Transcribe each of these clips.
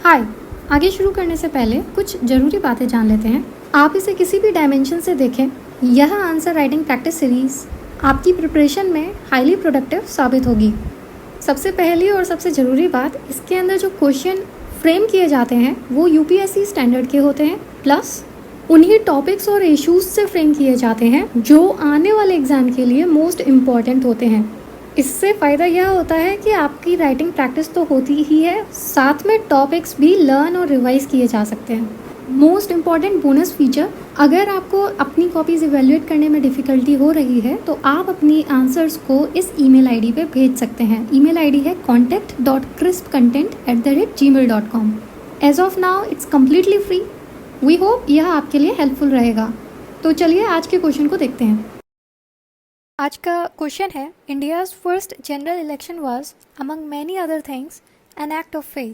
हाय, आगे शुरू करने से पहले कुछ ज़रूरी बातें जान लेते हैं। आप इसे किसी भी डायमेंशन से देखें, यह आंसर राइटिंग प्रैक्टिस सीरीज़ आपकी प्रिपरेशन में हाईली प्रोडक्टिव साबित होगी। सबसे पहली और सबसे ज़रूरी बात, इसके अंदर जो क्वेश्चन फ्रेम किए जाते हैं वो यूपीएससी स्टैंडर्ड के होते हैं, प्लस उन्हीं टॉपिक्स और इश्यूज से फ्रेम किए जाते हैं जो आने वाले एग्ज़ाम के लिए मोस्ट इम्पॉर्टेंट होते हैं। इससे फ़ायदा यह होता है कि आपकी राइटिंग प्रैक्टिस तो होती ही है, साथ में टॉपिक्स भी लर्न और रिवाइज किए जा सकते हैं। मोस्ट इम्पॉर्टेंट बोनस फीचर, अगर आपको अपनी कॉपीज़ इवेल्युएट करने में डिफ़िकल्टी हो रही है तो आप अपनी आंसर्स को इस ईमेल आईडी पे भेज सकते हैं। ईमेल आईडी है contact.crispcontent@gmail.com। As of now it's completely free. We hope यह आपके लिए हेल्पफुल रहेगा। तो चलिए आज के क्वेश्चन को देखते हैं। आज का क्वेश्चन है, India's first general election was among many other things an act of faith.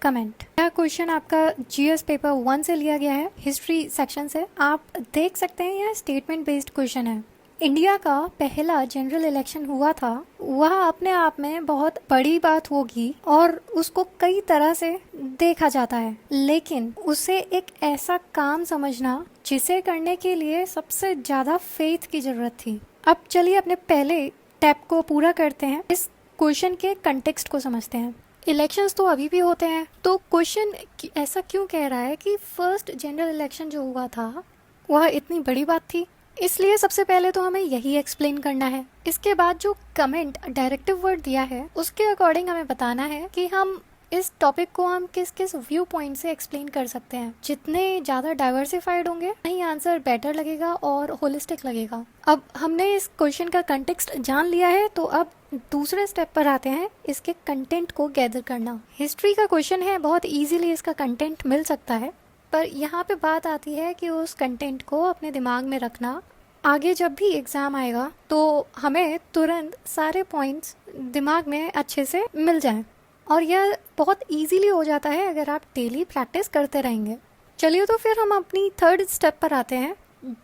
Comment. यह क्वेश्चन आपका जीएस पेपर 1 से लिया गया है, हिस्ट्री सेक्शन से। आप देख सकते हैं यह स्टेटमेंट बेस्ड क्वेश्चन है। इंडिया का पहला जनरल इलेक्शन हुआ था, वह अपने आप में बहुत बड़ी बात होगी और उसको कई तरह से देखा जाता है, लेकिन उसे एक ऐसा काम समझना जिसे करने के लिए सबसे ज्यादा फेथ की जरूरत थी। अब चलिए अपने पहले टैप को पूरा करते हैं, इस क्वेश्चन के कंटेक्स्ट को समझते हैं। इलेक्शंस तो अभी भी होते हैं, तो क्वेश्चन ऐसा क्यों कह रहा है कि फर्स्ट जनरल इलेक्शन जो हुआ था वह इतनी बड़ी बात थी? इसलिए सबसे पहले तो हमें यही एक्सप्लेन करना है। इसके बाद जो कमेंट डायरेक्टिव वर्ड दिया है उसके अकॉर्डिंग हमें बताना है कि हम इस टॉपिक को हम किस किस व्यू पॉइंट से एक्सप्लेन कर सकते हैं। जितने ज़्यादा डाइवर्सिफाइड होंगे वही आंसर बेटर लगेगा और होलिस्टिक लगेगा। अब हमने इस क्वेश्चन का कंटेक्स्ट जान लिया है, तो अब दूसरे स्टेप पर आते हैं, इसके कंटेंट को गैदर करना। हिस्ट्री का क्वेश्चन है, बहुत इजीली इसका कंटेंट मिल सकता है, पर यहाँ पे बात आती है कि उस कंटेंट को अपने दिमाग में रखना। आगे जब भी एग्ज़ाम आएगा तो हमें तुरंत सारे पॉइंट्स दिमाग में अच्छे से मिल जाएं, और यह बहुत इजीली हो जाता है अगर आप डेली प्रैक्टिस करते रहेंगे। चलिए तो फिर हम अपनी थर्ड स्टेप पर आते हैं।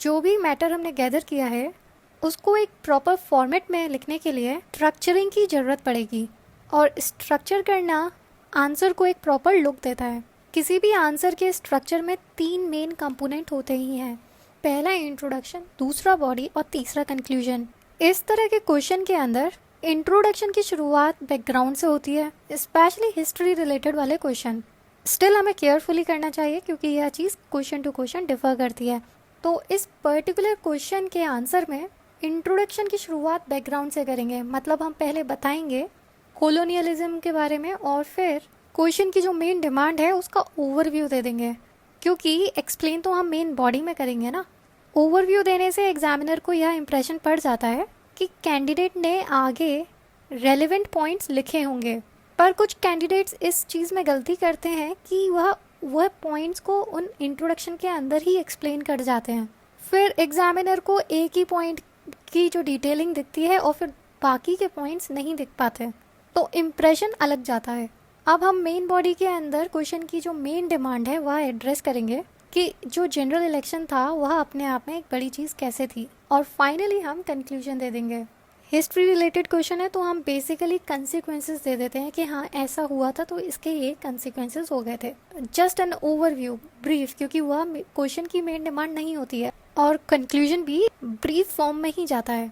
जो भी मैटर हमने गैदर किया है उसको एक प्रॉपर फॉर्मेट में लिखने के लिए स्ट्रक्चरिंग की ज़रूरत पड़ेगी, और स्ट्रक्चर करना आंसर को एक प्रॉपर लुक देता है। किसी भी आंसर के स्ट्रक्चर में 3 मेन कंपोनेंट होते ही हैं। पहला इंट्रोडक्शन, दूसरा बॉडी और तीसरा कंक्लूजन। इस तरह के क्वेश्चन के अंदर इंट्रोडक्शन की शुरुआत बैकग्राउंड से होती है, स्पेशली हिस्ट्री रिलेटेड वाले क्वेश्चन। स्टिल हमें केयरफुली करना चाहिए क्योंकि यह चीज़ क्वेश्चन टू क्वेश्चन डिफर करती है। तो इस पर्टिकुलर क्वेश्चन के आंसर में इंट्रोडक्शन की शुरुआत बैकग्राउंड से करेंगे, मतलब हम पहले बताएंगे कॉलोनियलिज्म के बारे में और फिर क्वेश्चन की जो मेन डिमांड है उसका ओवरव्यू दे देंगे, क्योंकि एक्सप्लेन तो हम मेन बॉडी में करेंगे ना। ओवरव्यू देने से एग्जामिनर को यह इंप्रेशन पड़ जाता है कि कैंडिडेट ने आगे रेलेवेंट पॉइंट्स लिखे होंगे, पर कुछ कैंडिडेट्स इस चीज़ में गलती करते हैं कि वह पॉइंट्स को उन इंट्रोडक्शन के अंदर ही एक्सप्लेन कर जाते हैं। फिर एग्जामिनर को एक ही पॉइंट की जो डिटेलिंग दिखती है और फिर बाकी के पॉइंट्स नहीं दिख पाते, तो इम्प्रेशन अलग जाता है। अब हम मेन बॉडी के अंदर क्वेश्चन की जो मेन डिमांड है वह एड्रेस करेंगे कि जो जनरल इलेक्शन था वह अपने आप में एक बड़ी चीज़ कैसे थी, और फाइनली हम कंक्लूजन दे देंगे। हिस्ट्री रिलेटेड क्वेश्चन है तो हम बेसिकली कंसिक्वेंसेस दे देते हैं कि हाँ ऐसा हुआ था तो इसके ये कंसिक्वेंसेस हो गए थे। जस्ट एन ओवरव्यू, ब्रीफ, क्योंकि वह क्वेश्चन की मेन डिमांड नहीं होती है, और कंक्लूजन भी ब्रीफ फॉर्म में ही जाता है।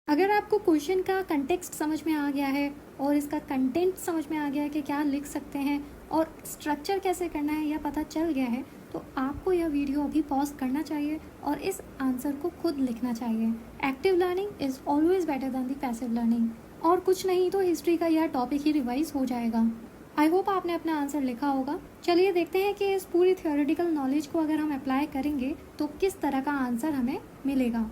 अगर आपको क्वेश्चन का कंटेक्स्ट समझ में आ गया है और इसका कंटेंट समझ में आ गया है कि क्या लिख सकते हैं और स्ट्रक्चर कैसे करना है यह पता चल गया है, तो आपको यह वीडियो अभी पॉज करना चाहिए और इस आंसर को खुद लिखना चाहिए। Active learning is always better than the passive learning. और कुछ नहीं तो हिस्ट्री का यह टॉपिक ही रिवाइज हो जाएगा। आई होप आपने अपना आंसर लिखा होगा। चलिए देखते हैं कि इस पूरी थियोरेटिकल नॉलेज को अगर हम अप्लाई करेंगे तो किस तरह का आंसर हमें मिलेगा।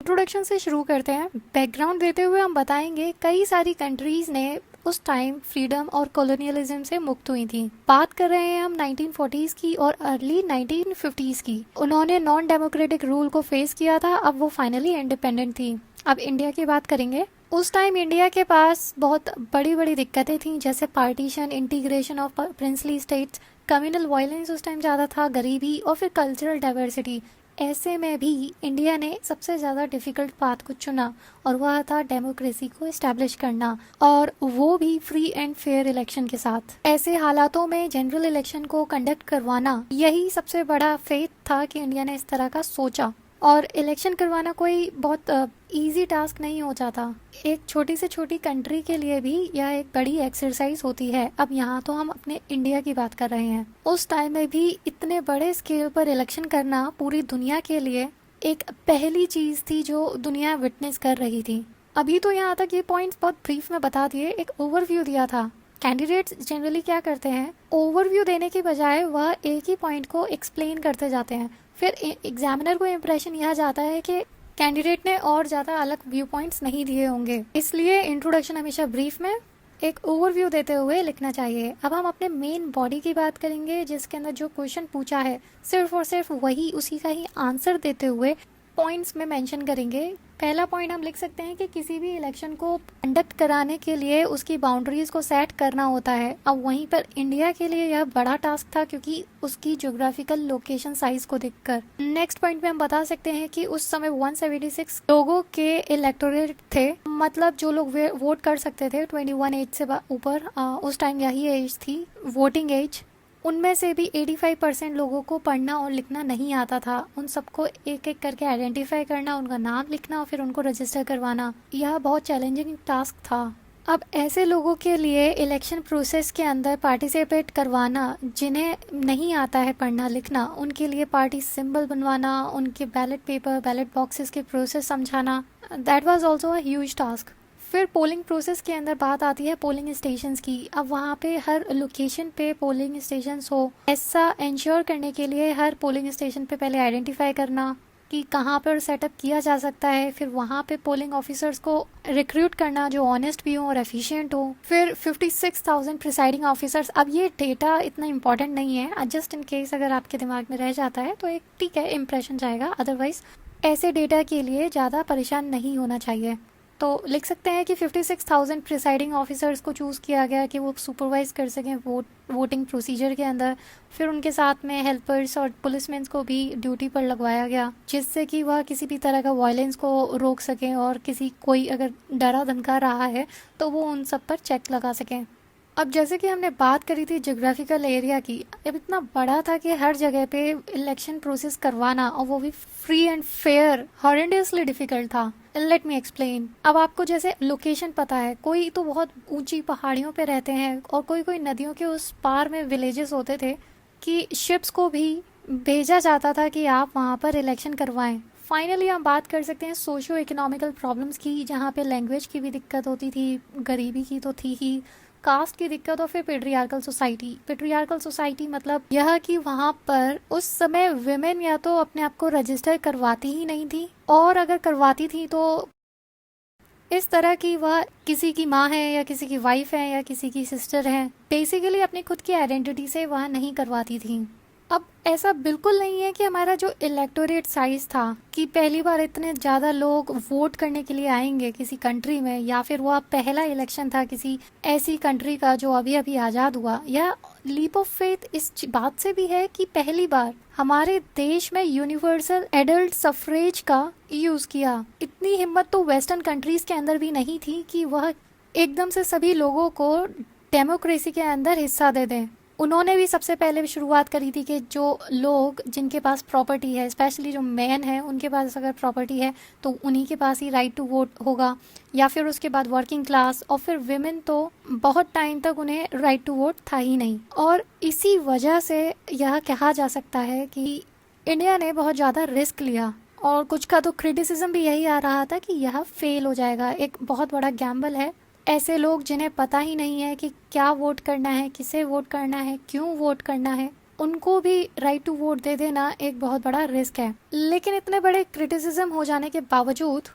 इंट्रोडक्शन से शुरू करते हैं। बैकग्राउंड देते हुए हम बताएंगे कई सारी कंट्रीज ने उस टाइम फ्रीडम और कॉलोनियलिज्म से मुक्त हुई थी। बात कर रहे हैं हम 1940s की और अर्ली 1950s की। उन्होंने नॉन डेमोक्रेटिक रूल को फेस किया था, अब वो फाइनली इंडिपेंडेंट थी। अब इंडिया की बात करेंगे। उस टाइम इंडिया के पास बहुत बड़ी बड़ी दिक्कतें थीं, जैसे partition, integration of princely states, communal violence उस टाइम ज़्यादा था, गरीबी और फिर कल्चरल डाइवर्सिटी। ऐसे में भी इंडिया ने सबसे ज़्यादा डिफ़िकल्ट पाथ को चुना और वह था डेमोक्रेसी को इस्टेब्लिश करना, और वो भी फ्री एंड फेयर इलेक्शन के साथ। ऐसे हालातों में जनरल इलेक्शन को कंडक्ट करवाना यही सबसे बड़ा फेथ था कि इंडिया ने इस तरह का सोचा। और इलेक्शन करवाना कोई बहुत इजी टास्क नहीं हो जाता। एक छोटी से छोटी कंट्री के लिए भी यह एक बड़ी एक्सरसाइज होती है। अब यहाँ तो हम अपने इंडिया की बात कर रहे हैं, उस टाइम में भी इतने बड़े स्केल पर इलेक्शन करना पूरी दुनिया के लिए एक पहली चीज थी जो दुनिया विटनेस कर रही थी। अभी तो यहाँ तक ये पॉइंट्स बहुत ब्रीफ में बता दिए, एक ओवरव्यू दिया था। कैंडिडेट्स जनरली क्या करते हैं, ओवरव्यू देने की बजाय वह एक ही पॉइंट को एक्सप्लेन करते जाते हैं। फिर एग्जामिनर को इम्प्रेशन यह जाता है कि कैंडिडेट ने और ज़्यादा अलग व्यू पॉइंट्स नहीं दिए होंगे, इसलिए इंट्रोडक्शन हमेशा ब्रीफ में एक ओवरव्यू देते हुए लिखना चाहिए। अब हम अपने मेन बॉडी की बात करेंगे, जिसके अंदर जो क्वेश्चन पूछा है सिर्फ और सिर्फ वही उसी का ही आंसर देते हुए पॉइंट्स में मेंशन करेंगे। पहला पॉइंट हम लिख सकते हैं कि किसी भी इलेक्शन को कंडक्ट कराने के लिए उसकी बाउंड्रीज को सेट करना होता है। अब वहीं पर इंडिया के लिए यह बड़ा टास्क था, क्योंकि उसकी ज्योग्राफिकल लोकेशन साइज को देखकर। नेक्स्ट पॉइंट में हम बता सकते हैं कि उस समय 176 लोगों के इलेक्टोरेट थे, मतलब जो लोग वोट कर सकते थे 21 एज से ऊपर, उस टाइम यही एज थी वोटिंग एज। उनमें से भी 85% लोगों को पढ़ना और लिखना नहीं आता था। उन सबको एक एक करके आइडेंटिफाई करना, उनका नाम लिखना और फिर उनको रजिस्टर करवाना, यह बहुत चैलेंजिंग टास्क था। अब ऐसे लोगों के लिए इलेक्शन प्रोसेस के अंदर पार्टिसिपेट करवाना, जिन्हें नहीं आता है पढ़ना लिखना, उनके लिए पार्टी सिंबल बनवाना, उनके बैलेट पेपर, बैलेट बॉक्सेस के प्रोसेस समझाना, that was also a huge task. फिर पोलिंग प्रोसेस के अंदर बात आती है पोलिंग स्टेशंस की। अब वहाँ पे हर लोकेशन पे पोलिंग स्टेशंस हो, ऐसा इंश्योर करने के लिए हर पोलिंग स्टेशन पे पहले आइडेंटिफाई करना कि कहाँ पर सेटअप किया जा सकता है। फिर वहाँ पे पोलिंग ऑफिसर्स को रिक्रूट करना जो ऑनेस्ट भी हो और एफिशिएंट हो। फिर 56,000 प्रिसाइडिंग ऑफिसर्स। अब ये डेटा इतना इंपॉर्टेंट नहीं है, जस्ट इन केस अगर आपके दिमाग में रह जाता है तो एक ठीक है इम्प्रेशन जाएगा, अदरवाइज ऐसे डेटा के लिए ज़्यादा परेशान नहीं होना चाहिए। तो लिख सकते हैं कि 56,000 प्रिसाइडिंग ऑफिसर्स को चूज़ किया गया कि वो सुपरवाइज कर सकें वोटिंग प्रोसीजर के अंदर। फिर उनके साथ में हेल्पर्स और पुलिसमैन को भी ड्यूटी पर लगवाया गया, जिससे कि वह किसी भी तरह का वायलेंस को रोक सकें और कोई अगर डरा धमका रहा है तो वो उन सब पर चेक लगा सकें। अब जैसे कि हमने बात करी थी ज्योग्राफिकल एरिया की, अब इतना बड़ा था कि हर जगह पे इलेक्शन प्रोसेस करवाना, और वो भी फ्री एंड फेयर, हॉरेंडसली डिफिकल्ट था। Let me explain. अब आपको जैसे लोकेशन पता है, कोई तो बहुत ऊंची पहाड़ियों पे रहते हैं और कोई नदियों के उस पार में विलेजेस होते थे कि शिप्स को भी भेजा जाता था कि आप वहाँ पर इलेक्शन करवाएं। फाइनली हम बात कर सकते हैं सोशो इकोनॉमिकल प्रॉब्लम्स की, जहाँ पे लैंग्वेज की भी दिक्कत होती थी, गरीबी की तो थी ही, कास्ट की दिक्कत, और फिर पेट्रियार्कल सोसाइटी। पेट्रियार्कल सोसाइटी मतलब यह कि वहाँ पर उस समय विमेन या तो अपने आप को रजिस्टर करवाती ही नहीं थी, और अगर करवाती थी तो इस तरह की वह किसी की माँ है या किसी की वाइफ है या किसी की सिस्टर है, बेसिकली अपनी खुद की आइडेंटिटी से वह नहीं करवाती थी। अब ऐसा बिल्कुल नहीं है कि हमारा जो इलेक्टोरेट साइज था कि पहली बार इतने ज़्यादा लोग वोट करने के लिए आएंगे किसी कंट्री में, या फिर वह पहला इलेक्शन था किसी ऐसी कंट्री का जो अभी अभी आज़ाद हुआ। यह लीप ऑफ फेथ इस बात से भी है कि पहली बार हमारे देश में यूनिवर्सल एडल्ट सफरेज का यूज़ किया। इतनी हिम्मत तो वेस्टर्न कंट्रीज़ के अंदर भी नहीं थी कि वह एकदम से सभी लोगों को डेमोक्रेसी के अंदर हिस्सा दे दें। उन्होंने भी सबसे पहले शुरुआत करी थी कि जो लोग जिनके पास प्रॉपर्टी है, स्पेशली जो मैन है, उनके पास अगर प्रॉपर्टी है तो उन्हीं के पास ही राइट टू वोट होगा, या फिर उसके बाद वर्किंग क्लास, और फिर विमेन तो बहुत टाइम तक उन्हें राइट टू वोट था ही नहीं। और इसी वजह से यह कहा जा सकता है कि इंडिया ने बहुत ज़्यादा रिस्क लिया, और कुछ का तो क्रिटिसिज्म भी यही आ रहा था कि यह फेल हो जाएगा, एक बहुत बड़ा गैम्बल है। ऐसे लोग जिन्हें पता ही नहीं है कि क्या वोट करना है, किसे वोट करना है, क्यों वोट करना है, उनको भी राइट टू वोट दे देना एक बहुत बड़ा रिस्क है। लेकिन इतने बड़े क्रिटिसिज्म हो जाने के बावजूद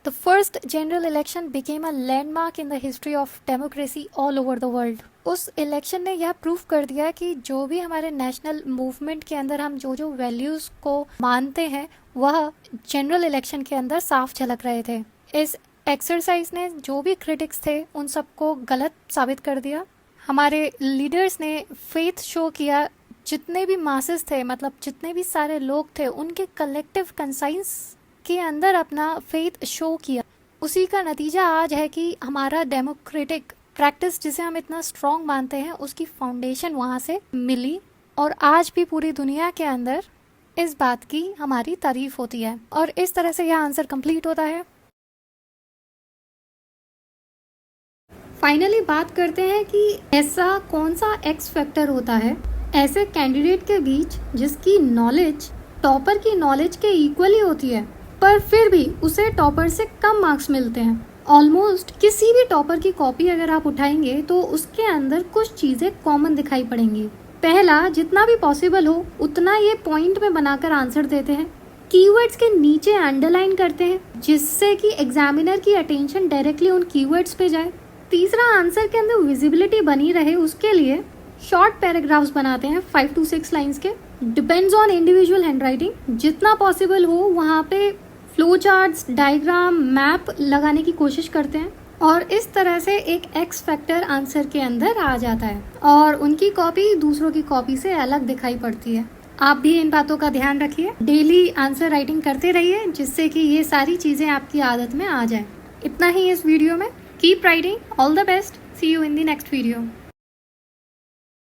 the first general election became a landmark in the history of democracy all over the world. उस इलेक्शन ने यह प्रूफ कर दिया कि जो भी हमारे नेशनल मूवमेंट के अंदर हम जो जो वैल्यूज़ को मानते हैं वह जनरल इलेक्शन के अंदर साफ झलक रहे थे। इस एक्सरसाइज ने जो भी क्रिटिक्स थे उन सबको गलत साबित कर दिया। हमारे लीडर्स ने फेथ शो किया जितने भी मासेस थे, मतलब जितने भी सारे लोग थे, उनके कलेक्टिव कंसाइंस के अंदर अपना फेथ शो किया। उसी का नतीजा आज है कि हमारा डेमोक्रेटिक प्रैक्टिस, जिसे हम इतना स्ट्रॉन्ग मानते हैं, उसकी फाउंडेशन वहाँ से मिली। और आज भी पूरी दुनिया के अंदर इस बात की हमारी तारीफ होती है। और इस तरह से यह आंसर कंप्लीट होता है। फाइनली बात करते हैं कि ऐसा कौन सा एक्स फैक्टर होता है ऐसे कैंडिडेट के बीच जिसकी नॉलेज टॉपर की नॉलेज के इक्वली होती है, पर फिर भी उसे टॉपर से कम मार्क्स मिलते हैं। ऑलमोस्ट किसी भी टॉपर की कॉपी अगर आप उठाएंगे तो उसके अंदर कुछ चीज़ें कॉमन दिखाई पड़ेंगी। पहला, जितना भी पॉसिबल हो उतना ये पॉइंट में बनाकर आंसर देते हैं, कीवर्ड्स के नीचे अंडरलाइन करते हैं जिससे कि एग्जामिनर की अटेंशन डायरेक्टली उन कीवर्ड्स पे जाए। तीसरा, आंसर के अंदर विजिबिलिटी बनी रहे उसके लिए शॉर्ट पैराग्राफ्स बनाते हैं 5 to 6 लाइंस के। डिपेंड्स ऑन इंडिविजुअल हैंडराइटिंग, जितना पॉसिबल हो वहाँ पे फ्लो चार्ट्स, डायग्राम, मैप लगाने की कोशिश करते हैं और इस तरह से एक एक्स फैक्टर आंसर के अंदर आ जाता है और उनकी कॉपी दूसरों की कॉपी से अलग दिखाई पड़ती है। आप भी इन बातों का ध्यान रखिए, डेली आंसर राइटिंग करते रहिए जिससे कि ये सारी चीज़ें आपकी आदत में आ जाए। इतना ही इस वीडियो में। Keep writing, all the best, see you in the next video.